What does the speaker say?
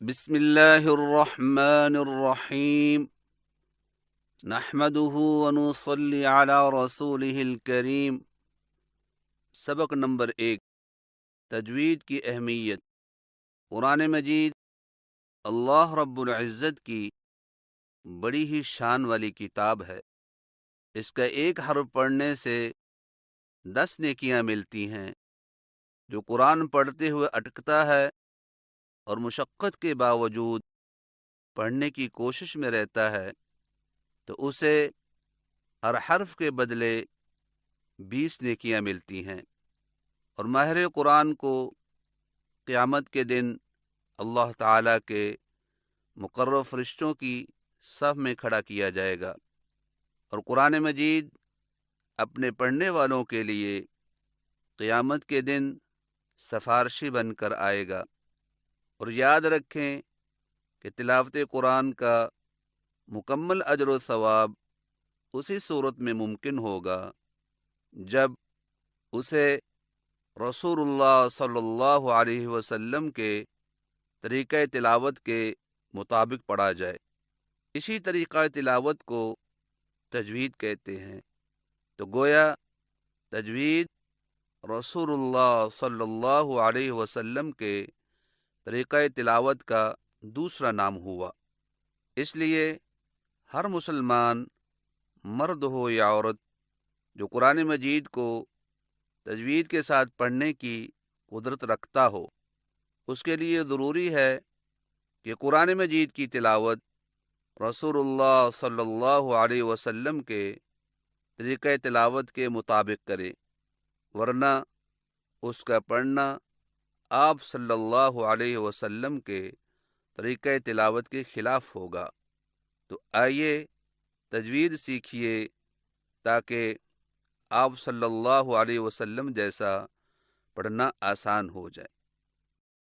بسم اللہ الرحمن الرحیم نحمده ونصلی علی رسولہ الکریم۔ سبق نمبر 1، تجوید کی اہمیت۔ قرآن مجید اللہ رب العزت کی بڑی ہی شان والی کتاب ہے۔ اس کا ایک حرف پڑھنے سے 10 نیکیاں ملتی ہیں۔ جو قرآن پڑھتے ہوئے اٹکتا ہے اور مشقت کے باوجود پڑھنے کی کوشش میں رہتا ہے تو اسے ہر حرف کے بدلے 20 نیکیاں ملتی ہیں، اور ماہر قرآن کو قیامت کے دن اللہ تعالیٰ کے مقرب فرشتوں کی صف میں کھڑا کیا جائے گا، اور قرآن مجید اپنے پڑھنے والوں کے لیے قیامت کے دن سفارشی بن کر آئے گا۔ اور یاد رکھیں کہ تلاوت قرآن کا مکمل اجر و ثواب اسی صورت میں ممکن ہوگا جب اسے رسول اللہ صلی اللہ علیہ وسلم کے طریقہ تلاوت کے مطابق پڑھا جائے۔ اسی طریقہ تلاوت کو تجوید کہتے ہیں۔ تو گویا تجوید رسول اللہ صلی اللہ علیہ وسلم کے طریقہ تلاوت کا دوسرا نام ہوا۔ اس لیے ہر مسلمان، مرد ہو یا عورت، جو قرآن مجید کو تجوید کے ساتھ پڑھنے کی قدرت رکھتا ہو، اس کے لیے ضروری ہے کہ قرآن مجید کی تلاوت رسول اللہ صلی اللہ علیہ وسلم کے طریقہ تلاوت کے مطابق کرے، ورنہ اس کا پڑھنا آپ صلی اللہ علیہ وسلم کے طریقہ تلاوت کے خلاف ہوگا۔ تو آئیے تجوید سیکھیے تاکہ آپ صلی اللہ علیہ وسلم جیسا پڑھنا آسان ہو جائے۔